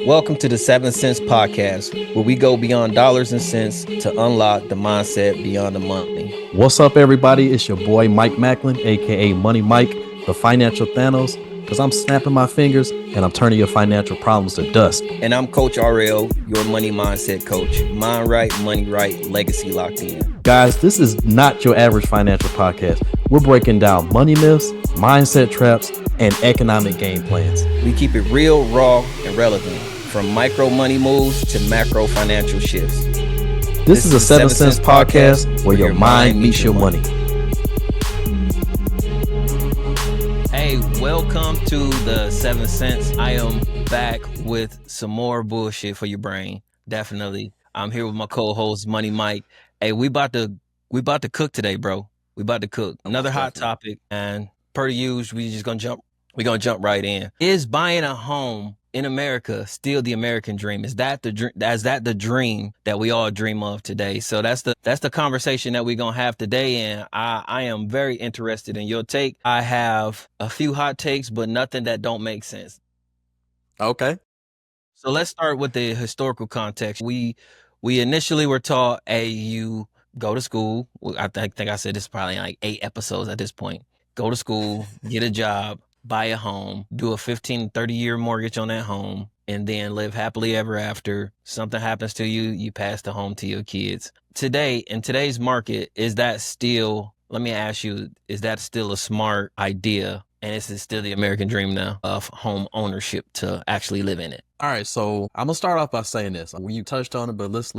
Welcome to the 7 Cents Podcast, where we go beyond dollars and cents to unlock the mindset beyond the money. What's up, everybody? It's your boy Mike Macklin, aka Money Mike, the financial Thanos, because I'm snapping my fingers and I'm turning your financial problems to dust. And I'm Coach RL, your money mindset coach. Mind right, money right, legacy locked in. Guys, this is not your average financial podcast. We're breaking down money myths, mindset traps, and economic game plans. We keep it real, raw, and relevant, from micro money moves to macro financial shifts. This is a 7 Cents podcast where your mind meets your money. Hey, welcome to the 7 Cents. I am back with some more bullshit for your brain. Definitely. I'm here with my co-host, Money Mike. Hey, we about to cook today, bro. We about to cook. Another hot topic, and per usual, we're gonna jump right in. Is buying a home in America still the American dream? Is that the dream that we all dream of today? So that's the conversation that we're gonna have today, and I am very interested in your take. I have a few hot takes, but nothing that don't make sense. Okay. So let's start with the historical context. We initially were taught, hey, you go to school. I think I said this probably like 8 episodes at this point. Go to school, get a job, buy a home, do a 15, 30-year mortgage on that home, and then live happily ever after. Something happens to you, you pass the home to your kids. Today, in today's market, is that still, let me ask you, is that still a smart idea? And is it still the American dream now of home ownership to actually live in it? All right, so I'm gonna start off by saying this. You touched on it, but let's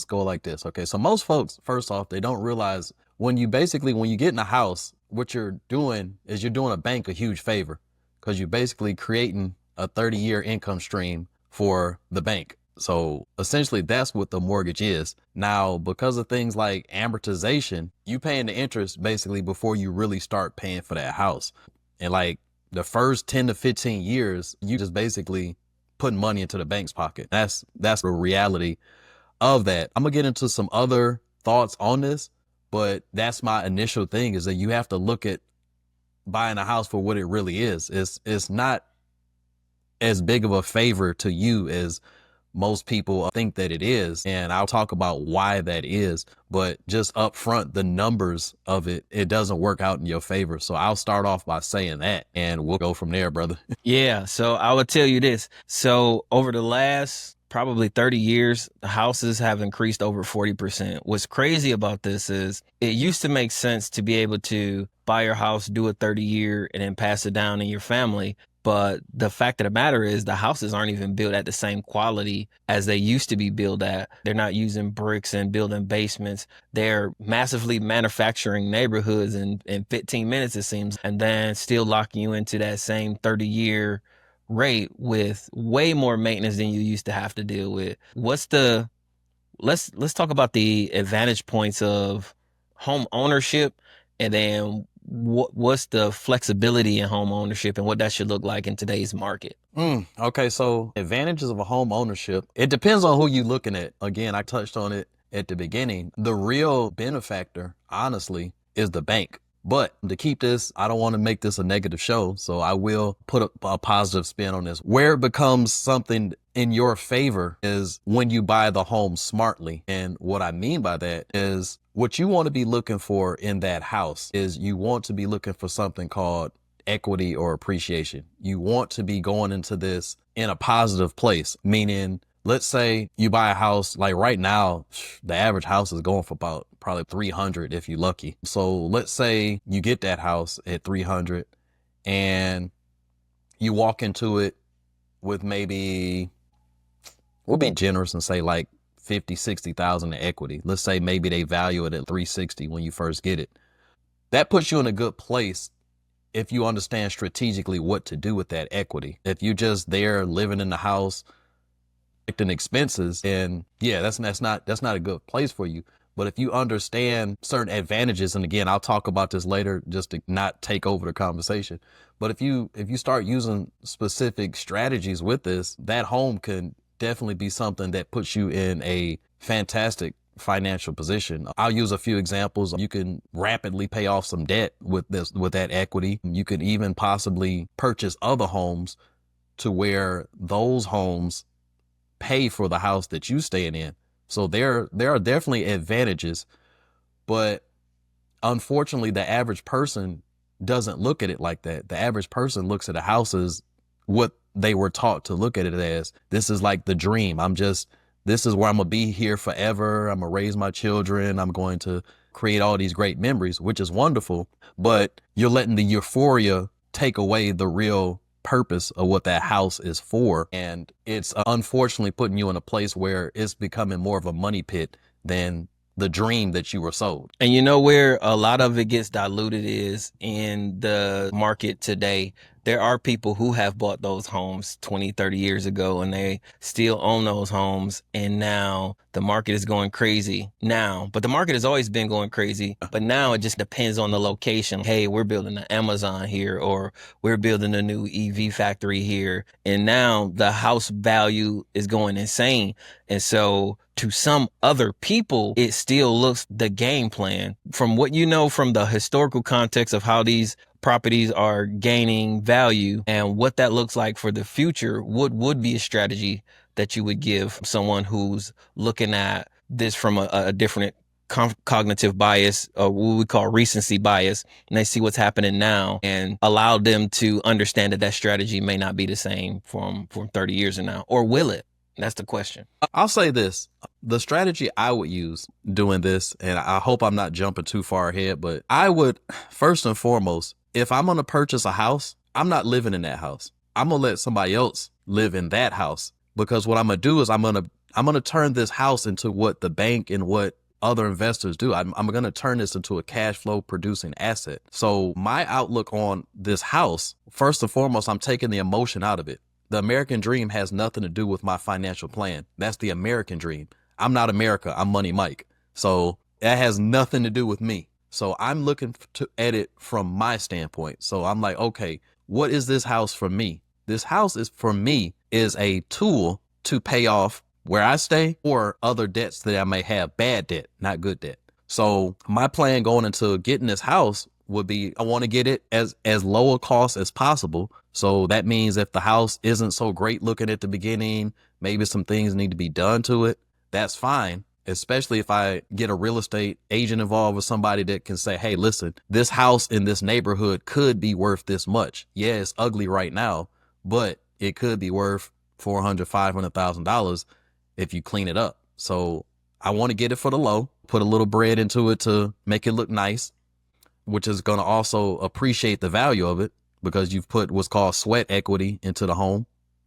go like this. Okay, so most folks, first off, they don't realize when you get in a house, what you're doing is you're doing a bank a huge favor, because you're basically creating a 30-year income stream for the bank. So essentially that's what the mortgage is. Now, because of things like amortization, you paying the interest basically before you really start paying for that house. And like the first 10 to 15 years, you just basically putting money into the bank's pocket. That's the reality of that. I'm gonna get into some other thoughts on this, but that's my initial thing, is that you have to look at buying a house for what it really is. It's not as big of a favor to you as most people think that it is. And I'll talk about why that is, but just up front, the numbers of it doesn't work out in your favor. So I'll start off by saying that, and we'll go from there, brother. Yeah, so I would tell you this. So over the last probably 30 years, the houses have increased over 40%. What's crazy about this is it used to make sense to be able to buy your house, do a 30-year, and then pass it down in your family. But the fact of the matter is the houses aren't even built at the same quality as they used to be built at. They're not using bricks and building basements. They're massively manufacturing neighborhoods in 15 minutes, it seems, and then still locking you into that same 30-year rate with way more maintenance than you used to have to deal with. Let's talk about the advantage points of home ownership, and then what's the flexibility in home ownership and what that should look like in today's market. Okay, so advantages of a home ownership, it depends on who you're looking at. Again, I touched on it at the beginning. The real benefactor, honestly, is the bank. But to keep this, I don't want to make this a negative show, so I will put a positive spin on this. Where it becomes something in your favor is when you buy the home smartly. And what I mean by that is what you want to be looking for in that house is you want to be looking for something called equity or appreciation. You want to be going into this in a positive place, meaning, let's say you buy a house, like right now, the average house is going for about probably 300 if you're lucky. So let's say you get that house at 300 and you walk into it with maybe, we'll be generous and say like 50, 60,000 in equity. Let's say maybe they value it at 360 when you first get it. That puts you in a good place if you understand strategically what to do with that equity. If you're just there living in the house, collecting expenses, and yeah, that's not a good place for you. But if you understand certain advantages, and again, I'll talk about this later just to not take over the conversation. But if you start using specific strategies with this, that home can definitely be something that puts you in a fantastic financial position. I'll use a few examples. You can rapidly pay off some debt with that equity. You could even possibly purchase other homes to where those homes pay for the house that you staying in. So there are definitely advantages, but unfortunately, the average person doesn't look at it like that. The average person looks at a house as what they were taught to look at it as. This is like the dream. This is where I'm going to be here forever. I'm going to raise my children. I'm going to create all these great memories, which is wonderful. But you're letting the euphoria take away the real purpose of what that house is for. And it's unfortunately putting you in a place where it's becoming more of a money pit than the dream that you were sold. And you know where a lot of it gets diluted is in the market today. There are people who have bought those homes 20, 30 years ago and they still own those homes. And now the market is going crazy now, but the market has always been going crazy. But now it just depends on the location. Hey, we're building an Amazon here, or we're building a new EV factory here. And now the house value is going insane. And so to some other people, it still looks the game plan. From what you know from the historical context of how these properties are gaining value and what that looks like for the future, what would be a strategy that you would give someone who's looking at this from a different cognitive bias, or what we call recency bias, and they see what's happening now and allow them to understand that that strategy may not be the same from 30 years from now, or will it? That's the question. I'll say this. The strategy I would use doing this, and I hope I'm not jumping too far ahead, but I would, first and foremost, if I'm going to purchase a house, I'm not living in that house. I'm going to let somebody else live in that house, because what I'm going to do is I'm going to turn this house into what the bank and what other investors do. I'm going to turn this into a cash flow producing asset. So my outlook on this house, first and foremost, I'm taking the emotion out of it. The American dream has nothing to do with my financial plan. That's the American dream. I'm not America. I'm Money Mike. So that has nothing to do with me. So I'm looking at it from my standpoint. So I'm like, okay, what is this house for me? This house is for me is a tool to pay off where I stay or other debts that I may have, bad debt, not good debt. So my plan going into getting this house would be, I want to get it as low a cost as possible. So that means if the house isn't so great looking at the beginning, maybe some things need to be done to it. That's fine. Especially if I get a real estate agent involved with somebody that can say, hey, listen, this house in this neighborhood could be worth this much. Yeah, it's ugly right now, but it could be worth $400,000, $500,000 if you clean it up. So I want to get it for the low, put a little bread into it to make it look nice, which is going to also appreciate the value of it because you've put what's called sweat equity into the home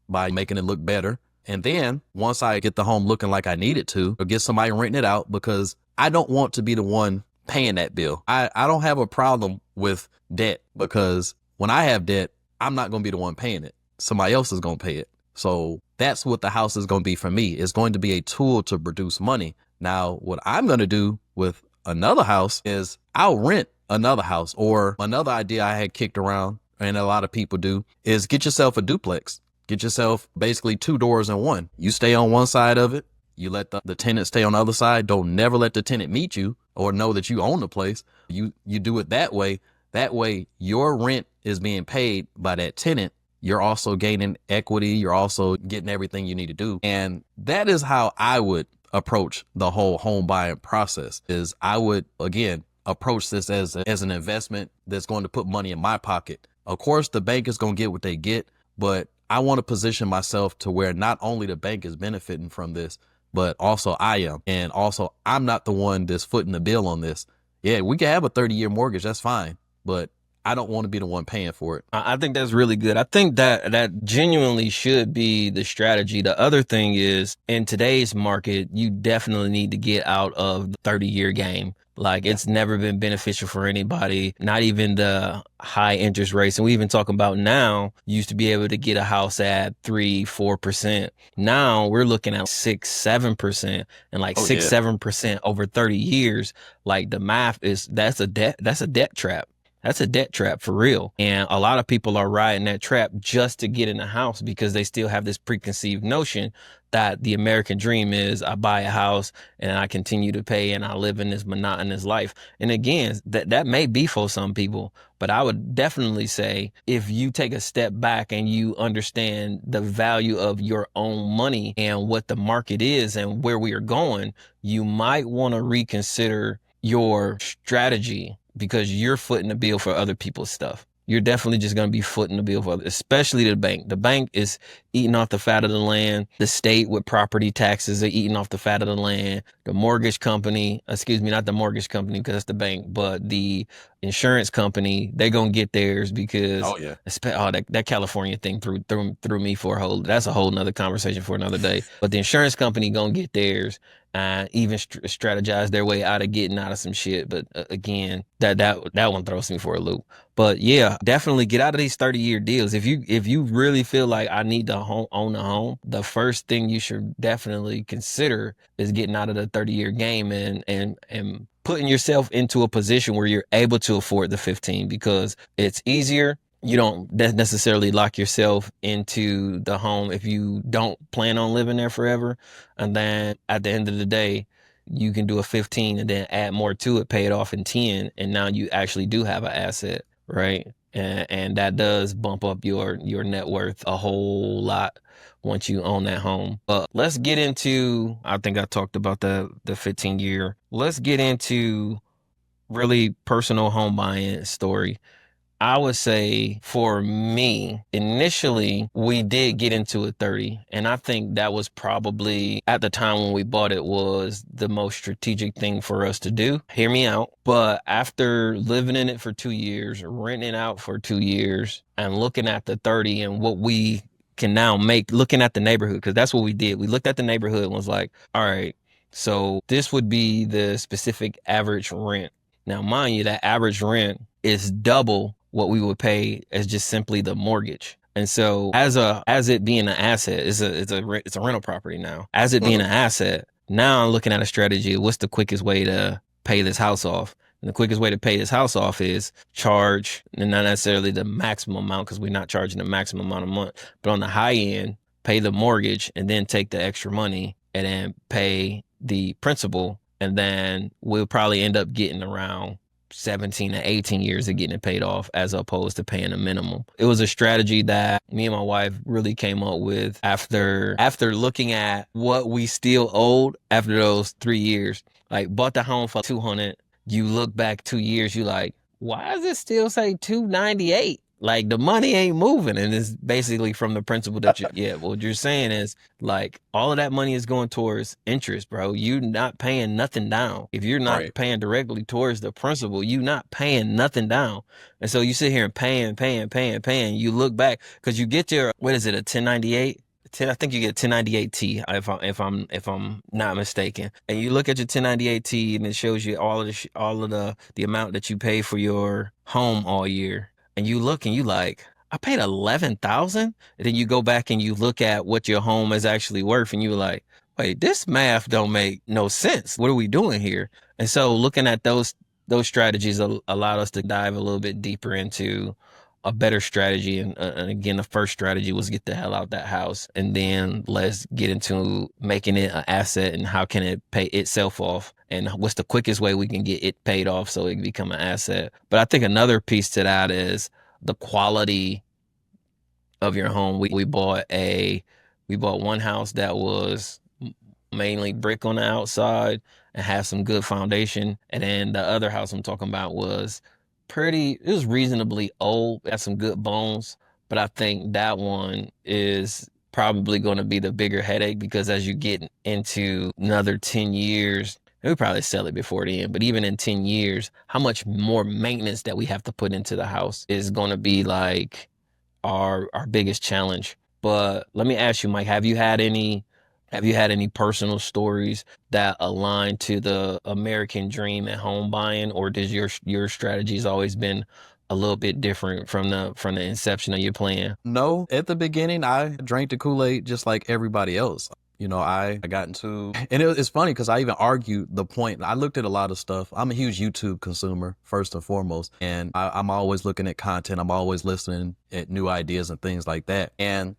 by making it look better. And then once I get the home looking like I need it to, or get somebody renting it out, because I don't want to be the one paying that bill. I don't have a problem with debt, because when I have debt, I'm not going to be the one paying it. Somebody else is going to pay it. So that's what the house is going to be for me. It's going to be a tool to produce money. Now, what I'm going to do with another house is I'll rent another house. Or another idea I had kicked around, and a lot of people do, is get yourself a duplex. Get yourself basically 2 doors in one. You stay on one side of it. You let the tenant stay on the other side. Don't never let the tenant meet you or know that you own the place. You do it that way. That way your rent is being paid by that tenant. You're also gaining equity. You're also getting everything you need to do. And that is how I would approach the whole home buying process. Is I would, again, approach this as an investment that's going to put money in my pocket. Of course, the bank is going to get what they get, but I want to position myself to where not only the bank is benefiting from this, but also I am. And also, I'm not the one that's footing the bill on this. Yeah, we can have a 30-year mortgage. That's fine. But I don't want to be the one paying for it. I think that's really good. I think that genuinely should be the strategy. The other thing is, in today's market, you definitely need to get out of the 30-year game. Like, it's never been beneficial for anybody, not even the high interest rates. And we even talking about now, you used to be able to get a house at 3-4%. Now we're looking at 6-7%, and like 6-7% over 30 years. Like, the math is, that's a debt trap. That's a debt trap for real. And a lot of people are riding that trap just to get in the house because they still have this preconceived notion that the American dream is I buy a house and I continue to pay and I live in this monotonous life. And again, that may be for some people, but I would definitely say if you take a step back and you understand the value of your own money and what the market is and where we are going, you might want to reconsider your strategy because you're footing the bill for other people's stuff. You're definitely just going to be footing the bill for others, especially the bank. The bank is eating off the fat of the land. The state with property taxes are eating off the fat of the land. The mortgage company, excuse me, not the mortgage company because it's the bank, but the insurance company, they're going to get theirs because Oh yeah. that California thing threw me for that's a whole nother conversation for another day. But the insurance company going to get theirs and even strategize their way out of getting out of some shit. But again, that one throws me for a loop. But yeah, definitely get out of these 30-year deals. If you really feel like I need to own a home, the first thing you should definitely consider is getting out of the 30-year game and putting yourself into a position where you're able to afford the 15 because it's easier. You don't necessarily lock yourself into the home if you don't plan on living there forever. And then at the end of the day, you can do a 15 and then add more to it, pay it off in 10. And now you actually do have an asset, right? And that does bump up your net worth a whole lot once you own that home. But let's get into, I think I talked about the 15 year. Let's get into really personal home buying story. I would say for me, initially, we did get into a 30. And I think that was probably at the time when we bought it was the most strategic thing for us to do. Hear me out. But after living in it for 2 years, renting it out for 2 years, and looking at the 30 and what we can now make, looking at the neighborhood, because that's what we did. We looked at the neighborhood and was like, all right, so this would be the specific average rent. Now, mind you, that average rent is double what we would pay as just simply the mortgage. And so as it being an asset, it's a rental property now. As it being an asset, now I'm looking at a strategy. What's the quickest way to pay this house off? And the quickest way to pay this house off is charge, and not necessarily the maximum amount because we're not charging the maximum amount a month, but on the high end, pay the mortgage and then take the extra money and then pay the principal. And then we'll probably end up getting around 17 to 18 years of getting it paid off as opposed to paying a minimum. It was a strategy that me and my wife really came up with after looking at what we still owed after those 3 years. Like bought the home for 200. You look back 2 years, you like, why does it still say 298? Like the money ain't moving. And it's basically from the principle that what you're saying is like all of that money is going towards interest, bro. You're not paying nothing down. If you're not Right. paying directly towards the principal, you're not paying nothing down. And so you sit here and paying. You look back because you get your, what is it, a 1098? I think you get 1098T if I'm not mistaken. And you look at your 1098T and it shows you all of the amount that you pay for your home all year. And you look and you like, I paid 11,000. And then you go back and you look at what your home is actually worth and you're like, wait, this math don't make no sense. What are we doing here? And so looking at those strategies allowed us to dive a little bit deeper into a better strategy. And again, the first strategy was get the hell out that house. And then let's get into making it an asset and how can it pay itself off and what's the quickest way we can get it paid off so it can become an asset. But I think another piece to that is the quality of your home. We bought one house that was mainly brick on the outside and had some good foundation. And then the other house I'm talking about it was reasonably old, had some good bones. But I think that one is probably going to be the bigger headache because as you get into another 10 years, we probably sell it before the end, but even in 10 years, how much more maintenance that we have to put into the house is going to be like our biggest challenge. But let me ask you, Mike, have you had any personal stories that align to the American dream at home buying, or does your strategies always been a little bit different from the inception of your plan? No, at the beginning, I drank the Kool-Aid just like everybody else. I got into, and it's funny because I even argued the point. I looked at a lot of stuff. I'm a huge YouTube consumer, first and foremost, and I'm always looking at content. I'm always listening at new ideas and things like that. And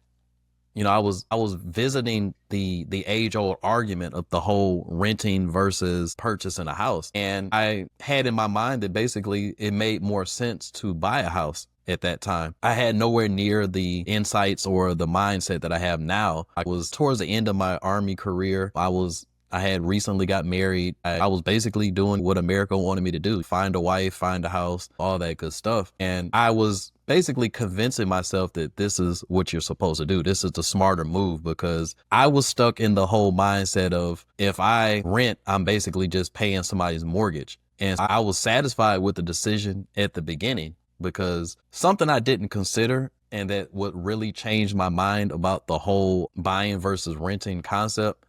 I was visiting the age old argument of the whole renting versus purchasing a house. And I had in my mind that basically it made more sense to buy a house at that time. I had nowhere near the insights or the mindset that I have now. I was towards the end of my Army career. I had recently got married. I was basically doing what America wanted me to do: find a wife, find a house, all that good stuff. And I was basically convincing myself that this is what you're supposed to do. This is the smarter move, because I was stuck in the whole mindset of, if I rent, I'm basically just paying somebody's mortgage. And I was satisfied with the decision at the beginning, because something I didn't consider, and that what really changed my mind about the whole buying versus renting concept,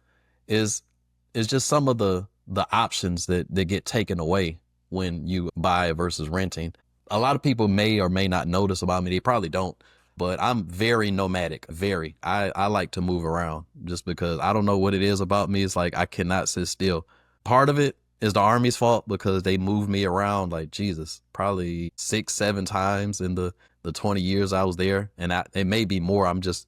is just some of the options that get taken away when you buy versus renting. A lot of people may or may not notice about me. They probably don't, but I'm very nomadic. Very. I like to move around, just because I don't know what it is about me. It's like I cannot sit still. Part of it is the Army's fault, because they moved me around like Jesus, probably 6-7 times in the 20 years I was there. And it may be more. I'm just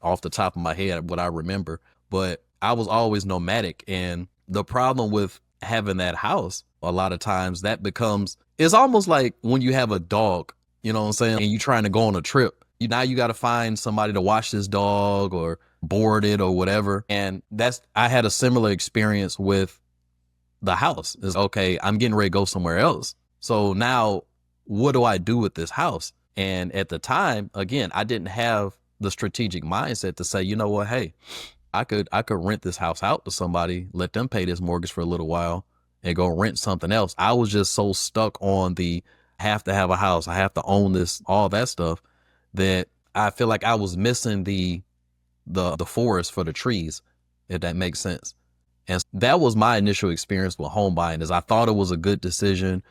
off the top of my head what I remember. But I was always nomadic. And the problem with having that house, a lot of times that becomes, it's almost like when you have a dog, you know what I'm saying? And you're trying to go on a trip. Now you got to find somebody to watch this dog or board it or whatever. And I had a similar experience with the house. Is okay, I'm getting ready to go somewhere else. So now what do I do with this house? And at the time, again, I didn't have the strategic mindset to say, you know what, hey, I could rent this house out to somebody, let them pay this mortgage for a little while, and go rent something else. I was just so stuck on the have to have a house, I have to own this, all that stuff, that I feel like I was missing the forest for the trees, if that makes sense. And that was my initial experience with home buying. Is I thought it was a good decision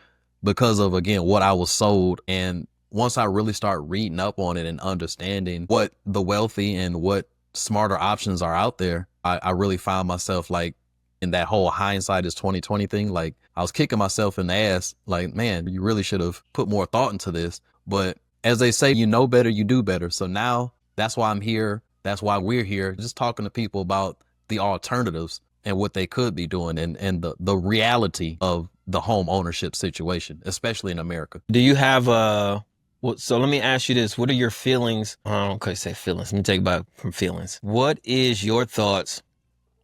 because of, again, what I was sold. And once I really start reading up on it and understanding what the wealthy and what smarter options are out there, I really found myself like in that whole hindsight is 2020 thing. Like I was kicking myself in the ass, like, man, you really should have put more thought into this. But as they say, you know better, you do better. So now that's why I'm here. That's why we're here, just talking to people about the alternatives and what they could be doing, and the reality of the home ownership situation, especially in America. Do you have so let me ask you this. What are your feelings? I don't say feelings. Let me take it back from feelings. What is your thoughts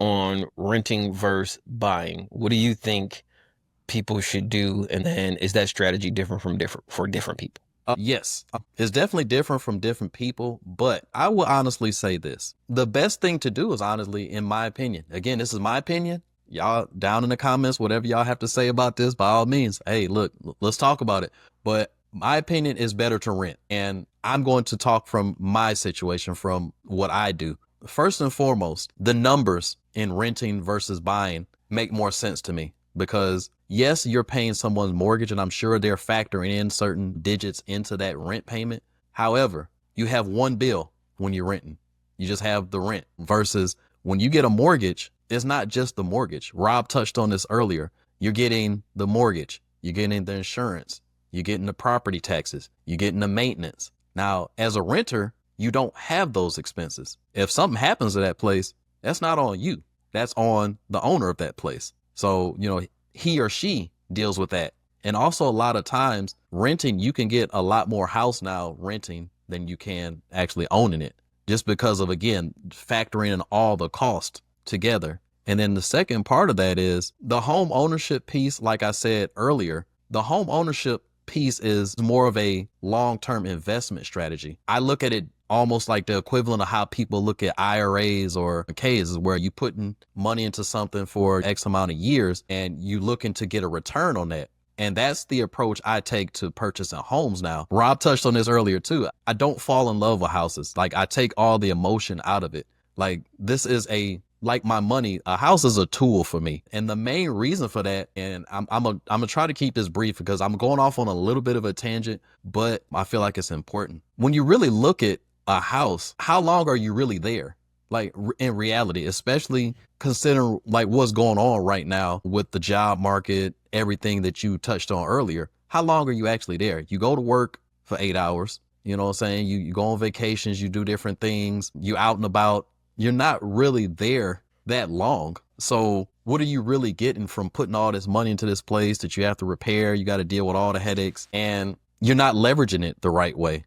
on renting versus buying? What do you think people should do? And then is that strategy different for different people? Yes, it's definitely different from different people, but I will honestly say this. The best thing to do is, honestly, in my opinion, again, this is my opinion. Y'all down in the comments, whatever y'all have to say about this, by all means, hey, look, let's talk about it. But my opinion is better to rent. And I'm going to talk from my situation, from what I do. First and foremost, the numbers in renting versus buying make more sense to me, because yes, you're paying someone's mortgage, and I'm sure they're factoring in certain digits into that rent payment. However, you have one bill when you're renting. You just have the rent, versus when you get a mortgage, it's not just the mortgage. Rob touched on this earlier. You're getting the mortgage, you're getting the insurance, you're getting the property taxes, you're getting the maintenance. Now, as a renter, you don't have those expenses. If something happens to that place, that's not on you. That's on the owner of that place. So, he or she deals with that. And also, a lot of times renting, you can get a lot more house now renting than you can actually owning it, just because of, again, factoring in all the cost together. And then the second part of that is the home ownership piece. Like I said earlier, the home ownership piece is more of a long-term investment strategy. I look at it almost like the equivalent of how people look at IRAs or Ks, where you putting money into something for X amount of years and you looking to get a return on that. And that's the approach I take to purchasing homes now. Rob touched on this earlier too. I don't fall in love with houses. Like, I take all the emotion out of it. Like, this is like my money, a house is a tool for me. And the main reason for that, and I'm gonna try to keep this brief because I'm going off on a little bit of a tangent, but I feel like it's important. When you really look at a house, how long are you really there? like in reality, especially considering like what's going on right now with the job market, everything that you touched on earlier. How long are you actually there? You go to work for 8 hours. You know what I'm saying? You go on vacations, you do different things, you out and about. You're not really there that long. So what are you really getting from putting all this money into this place that you have to repair? You got to deal with all the headaches, and you're not leveraging it the right way.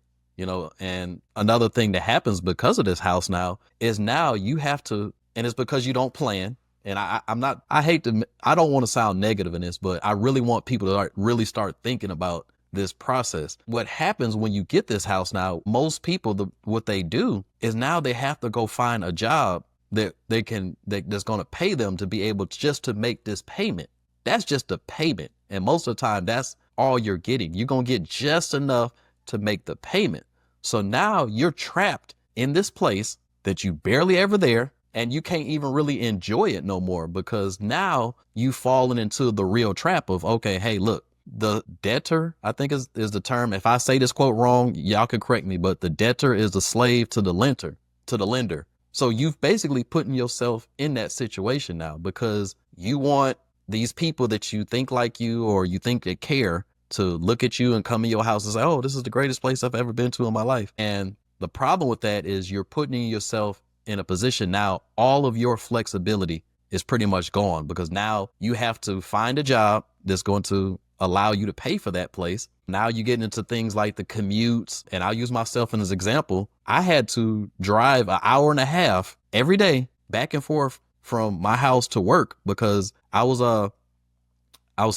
And another thing that happens because of this house now is now you have to, and it's because you don't plan. And I'm not, I hate to, I don't want to sound negative in this, but I really want people to really start thinking about this process. What happens when you get this house now, most people, what they do is now they have to go find a job that that's going to pay them to be able to just to make this payment. That's just a payment. And most of the time, that's all you're getting. You're going to get just enough to make the payment. So now you're trapped in this place that you barely ever there, and you can't even really enjoy it no more because now you've fallen into the real trap of, okay, hey, look, the debtor, I think is the term. If I say this quote wrong, y'all can correct me, but the debtor is the slave to the lender. So you've basically putting yourself in that situation now because you want these people that you think like you or you think they care to look at you and come in your house and say, oh, this is the greatest place I've ever been to in my life. And the problem with that is you're putting yourself in a position now, all of your flexibility is pretty much gone because now you have to find a job that's going to allow you to pay for that place. Now you get into things like the commutes, and I'll use myself as an example. I had to drive an hour and a half every day back and forth from my house to work because I was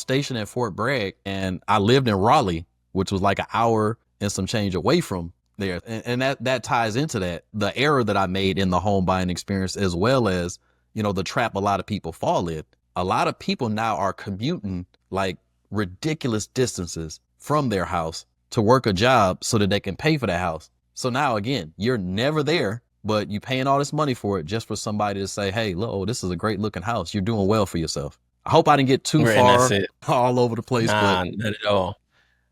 stationed at Fort Bragg and I lived in Raleigh, which was like an hour and some change away from there. And that ties into that, the error that I made in the home buying experience, as well as, the trap a lot of people fall in. A lot of people now are commuting like ridiculous distances from their house to work a job so that they can pay for that house. So now again, you're never there, but you're paying all this money for it just for somebody to say, hey, look, oh, this is a great looking house. You're doing well for yourself. I hope I didn't get too Right, and that's far it. all over the place, but Nah, not at all.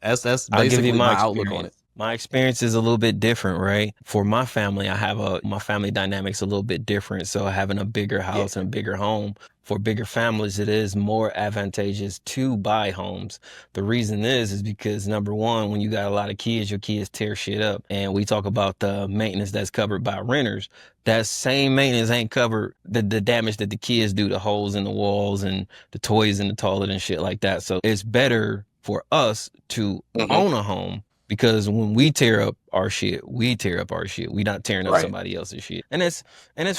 that's I'll give you basically my my outlook on it. experience. My experience is a little bit different, right? For my family, my family dynamics a little bit different. So having a bigger Yeah. house and a bigger home for bigger families, it is more advantageous to buy homes. The reason is because number one, when you got a lot of kids, your kids tear shit up. And we talk about the maintenance that's covered by renters. That same maintenance ain't covered the damage that the kids do, the holes in the walls and the toys in the toilet and shit like that. So it's better for us to Hmm. own a home because when we tear up our shit, we tear up our shit. We not tearing up Right. somebody else's shit. And it's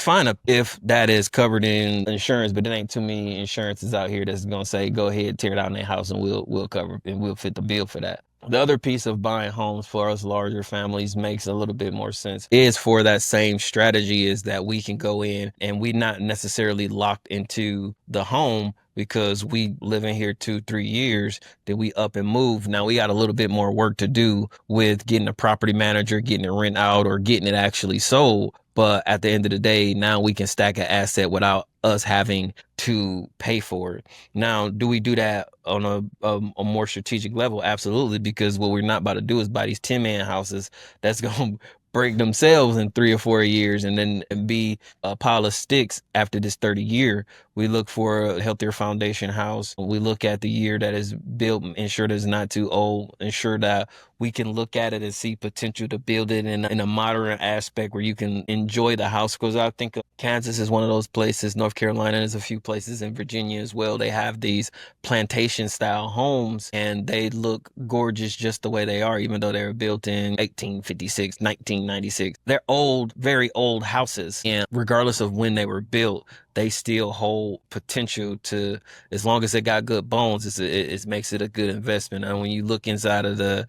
fine if that is covered in insurance, but there ain't too many insurances out here that's gonna say, go ahead, tear down their house and we'll cover and we'll fit the bill for that. The other piece of buying homes for us larger families makes a little bit more sense is for that same strategy is that we can go in and we not necessarily locked into the home because we live in here 2-3 years, then we up and move. Now we got a little bit more work to do with getting a property manager, getting it rent out or getting it actually sold. But at the end of the day, now we can stack an asset without us having to pay for it. Now, do we do that on a more strategic level? Absolutely, because what we're not about to do is buy these 10-man houses that's going to break themselves in 3 or 4 years and then be a pile of sticks after this 30 year. We look for a healthier foundation house. We look at the year that is built, ensure that it's not too old, ensure that we can look at it and see potential to build it in a modern aspect where you can enjoy the house. Because I think Kansas is one of those places. North Carolina, there's a few places in Virginia as well. They have these plantation style homes and they look gorgeous just the way they are, even though they were built in 1856, 1996. They're old, very old houses. And regardless of when they were built, they still hold potential to, as long as they got good bones, it makes it a good investment. And when you look inside of the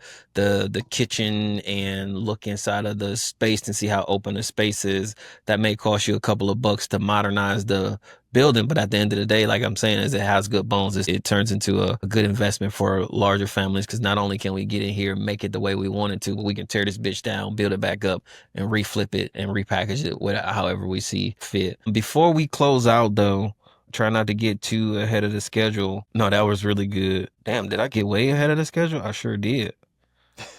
kitchen and look inside of the space and see how open the space is, that may cost you a couple of bucks to modernize the building. But at the end of the day, like I'm saying, is it has good bones. It turns into a good investment for larger families because not only can we get in here and make it the way we want it to, but we can tear this bitch down, build it back up, and reflip it and repackage it however we see fit. Before we close out, though, try not to get too ahead of the schedule. No, that was really good. Damn, did I get way ahead of the schedule? I sure did.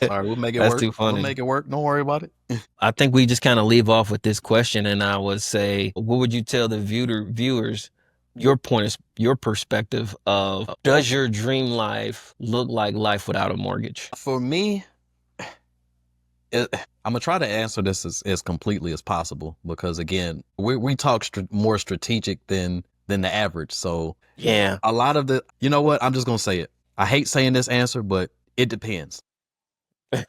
All right, we'll make it That's work. too We'll funny. make it work. Don't worry about it. I think we just kind of leave off with this question, and I would say, what would you tell the viewers your your perspective of does your dream life look like life without a mortgage? For me, I'm gonna try to answer this as completely as possible because again, we talk more strategic than the average. So Yeah. a lot of you know what? I'm just gonna say it. I hate saying this answer, but it depends.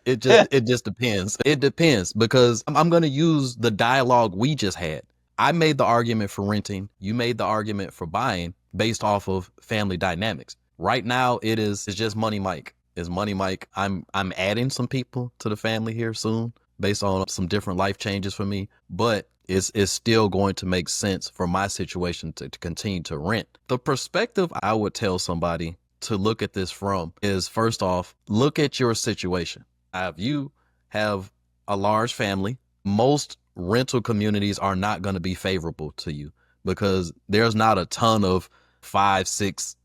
It just depends. It depends because I'm gonna use the dialogue we just had. I made the argument for renting. You made the argument for buying based off of family dynamics. Right now, it's just Money Mike. Is Money Mike? I'm adding some people to the family here soon based on some different life changes for me, but it's still going to make sense for my situation to continue to rent. The perspective I would tell somebody to look at this from is first off, look at your situation. If you have a large family, most rental communities are not going to be favorable to you because there's not a ton of 5, 6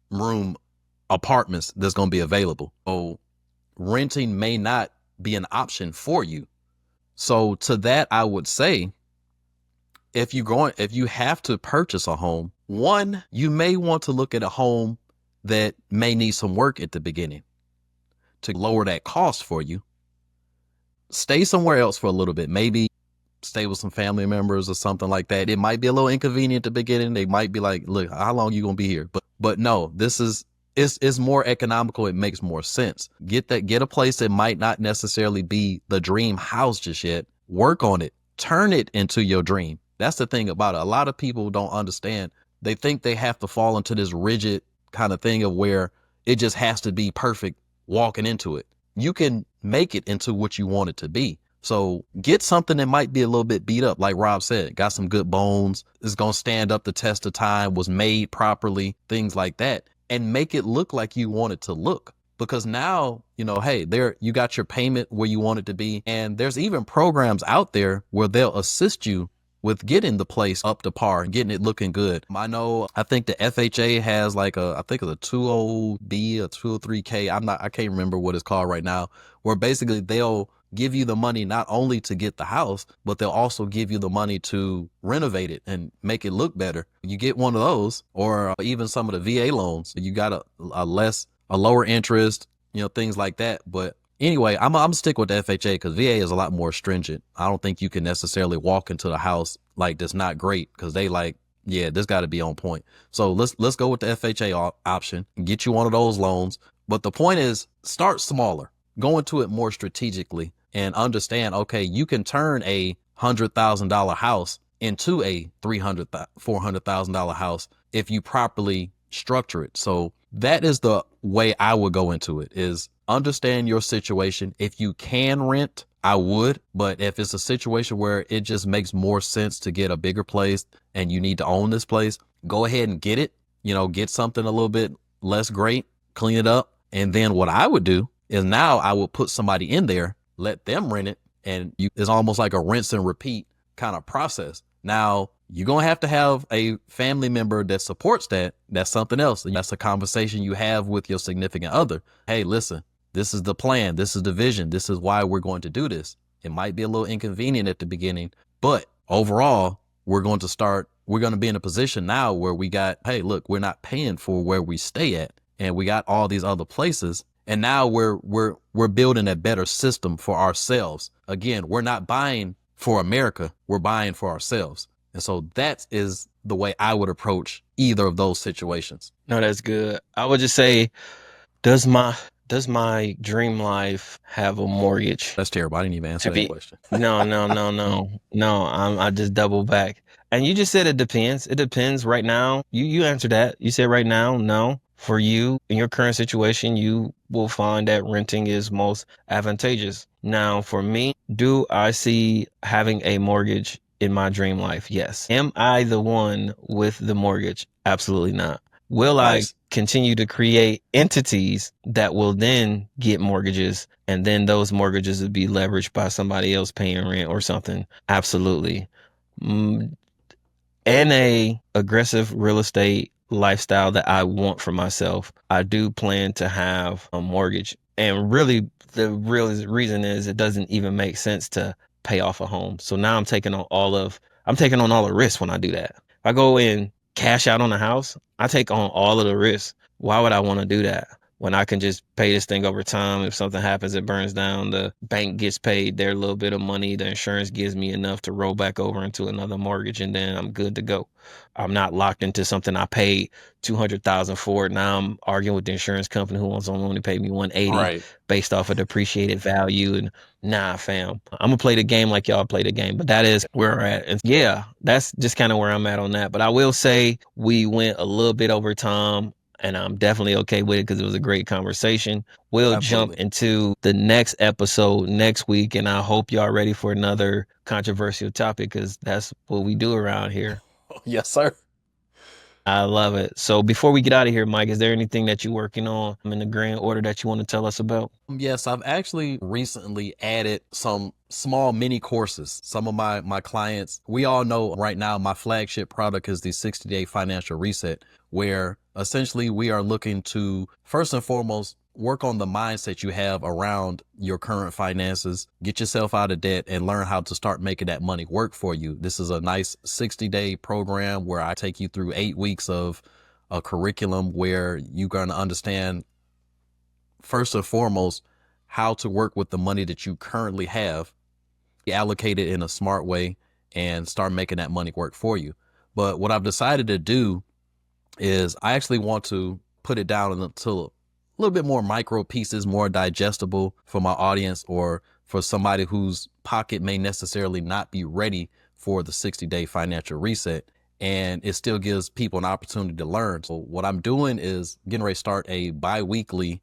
room apartments that's going to be available. So renting may not be an option for you. So to that, I would say if you have to purchase a home, one, you may want to look at a home that may need some work at the beginning to lower that cost for you. Stay somewhere else for a little bit. Maybe stay with some family members or something like that. It might be a little inconvenient at the beginning. They might be like, look, how long you gonna be here? But no, it's more economical. It makes more sense. Get a place that might not necessarily be the dream house just yet. Work on it. Turn it into your dream. That's the thing about it. A lot of people don't understand. They think they have to fall into this rigid kind of thing of where it just has to be perfect walking into it. You can make it into what you want it to be. So get something that might be a little bit beat up, like Rob said, got some good bones, is going to stand up the test of time, was made properly, things like that, and make it look like you want it to look. Because now, hey, you got your payment where you want it to be. And there's even programs out there where they'll assist you with getting the place up to par and getting it looking good. I think the FHA has I think it's a 20B, a 203K. I can't remember what it's called right now, where basically they'll give you the money not only to get the house, but they'll also give you the money to renovate it and make it look better. You get one of those, or even some of the VA loans. You got a lower interest, things like that. But anyway, I'm stick with the FHA because VA is a lot more stringent. I don't think you can necessarily walk into the house like that's not great because they yeah, this got to be on point. So let's go with the FHA option and get you one of those loans. But the point is, start smaller, go into it more strategically, and understand. Okay, you can turn a $100,000 house into a $400,000 house if you properly structure it. So that is the way I would go into it, is understand your situation. If you can rent, I would, but if it's a situation where it just makes more sense to get a bigger place and you need to own this place, go ahead and get it, get something a little bit less great, clean it up. And then what I would do is now I would put somebody in there, let them rent it. And it's almost like a rinse and repeat kind of process. Now, you're going to have a family member that supports that. That's something else. That's a conversation you have with your significant other. Hey, listen, this is the plan. This is the vision. This is why we're going to do this. It might be a little inconvenient at the beginning, but overall, we're going to be in a position now where hey, look, we're not paying for where we stay at, and we got all these other places. And now we're building a better system for ourselves. Again, we're not buying for America. We're buying for ourselves. And so that is the way I would approach either of those situations. No, that's good. I would just say, does my dream life have a mortgage? That's terrible. I didn't even answer that question. No, no, no, no, no. I just double back. And you just said it depends. It depends right now. You answered that. You said right now, no. For you, in your current situation, you will find that renting is most advantageous. Now, for me, do I see having a mortgage in my dream life? Yes. Am I the one with the mortgage? Absolutely not. Will Nice. I continue to create entities that will then get mortgages, and then those mortgages would be leveraged by somebody else paying rent or something? Absolutely. And a aggressive real estate lifestyle that I want for myself, I do plan to have a mortgage. And really, the real reason is it doesn't even make sense to pay off a home. So now I'm taking on all the risks when I do that. If I go and cash out on a house, I take on all of the risks. Why would I want to do that when I can just pay this thing over time? If something happens, it burns down, the bank gets paid their little bit of money, the insurance gives me enough to roll back over into another mortgage, and then I'm good to go. I'm not locked into something I paid 200,000 for. Now I'm arguing with the insurance company who wants to only pay me 180 Right. based off of depreciated value. And nah, fam, I'm gonna play the game like y'all play the game. But that is where we're at. And yeah, that's just kind of where I'm at on that. But I will say we went a little bit over time, and I'm definitely okay with it because it was a great conversation. We'll jump Absolutely. into the next episode next week, and I hope y'all ready for another controversial topic because that's what we do around here. Yes, sir. I love it. So before we get out of here, Mike, is there anything that you're working on in the grand order that you want to tell us about? Yes, I've actually recently added some small mini courses. Some of my clients, we all know right now my flagship product is the 60-day financial reset, where essentially we are looking to first and foremost work on the mindset you have around your current finances, get yourself out of debt, and learn how to start making that money work for you. This is a nice 60-day program where I take you through 8 weeks of a curriculum where you're going to understand first and foremost how to work with the money that you currently have, allocate it in a smart way, and start making that money work for you. But what I've decided to do is I actually want to put it down into a little bit more micro pieces, more digestible for my audience or for somebody whose pocket may necessarily not be ready for the 60-day financial reset. And it still gives people an opportunity to learn. So what I'm doing is getting ready to start a bi-weekly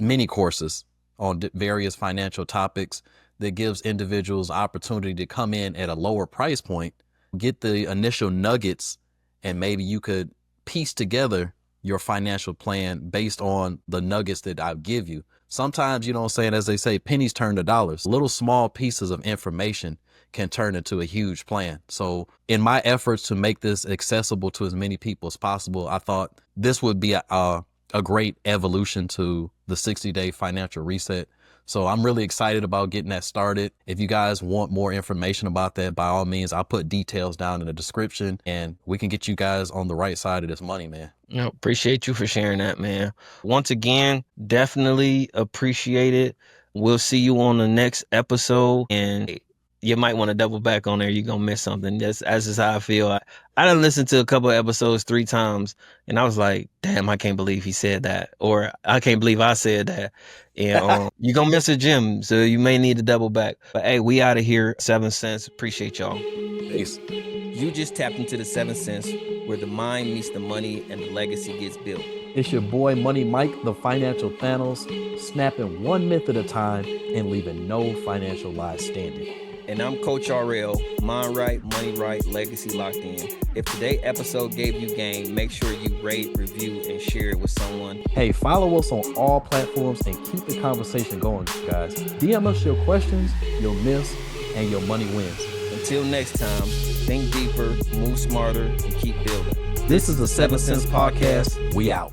mini courses on various financial topics that gives individuals opportunity to come in at a lower price point, get the initial nuggets, and maybe you could piece together your financial plan based on the nuggets that I give you. Sometimes, you know what I'm saying, as they say, pennies turn to dollars. Little small pieces of information can turn into a huge plan. So in my efforts to make this accessible to as many people as possible, I thought this would be a great evolution to the 60-day financial reset. So I'm really excited about getting that started. If you guys want more information about that, by all means, I'll put details down in the description and we can get you guys on the right side of this money, man. No, appreciate you for sharing that, man. Once again, definitely appreciate it. We'll see you on the next episode, and you might want to double back on there. You're going to miss something. That's just how I feel. I done listened to a couple of episodes 3 times, and I was like, damn, I can't believe he said that. Or I can't believe I said that. And you're going to miss a gem, so you may need to double back. But hey, we out of here. 7 cents. Appreciate y'all. Peace. You just tapped into the 7 cents, where the mind meets the money and the legacy gets built. It's your boy Money Mike, the financial Thanos, snapping one myth at a time and leaving no financial lies standing. And I'm Coach RL, mind right, money right, legacy locked in. If today's episode gave you game, make sure you rate, review, and share it with someone. Hey, follow us on all platforms and keep the conversation going, guys. DM us your questions, your myths, and your money wins. Until next time, think deeper, move smarter, and keep building. This is the 7 Cents Podcast. We out.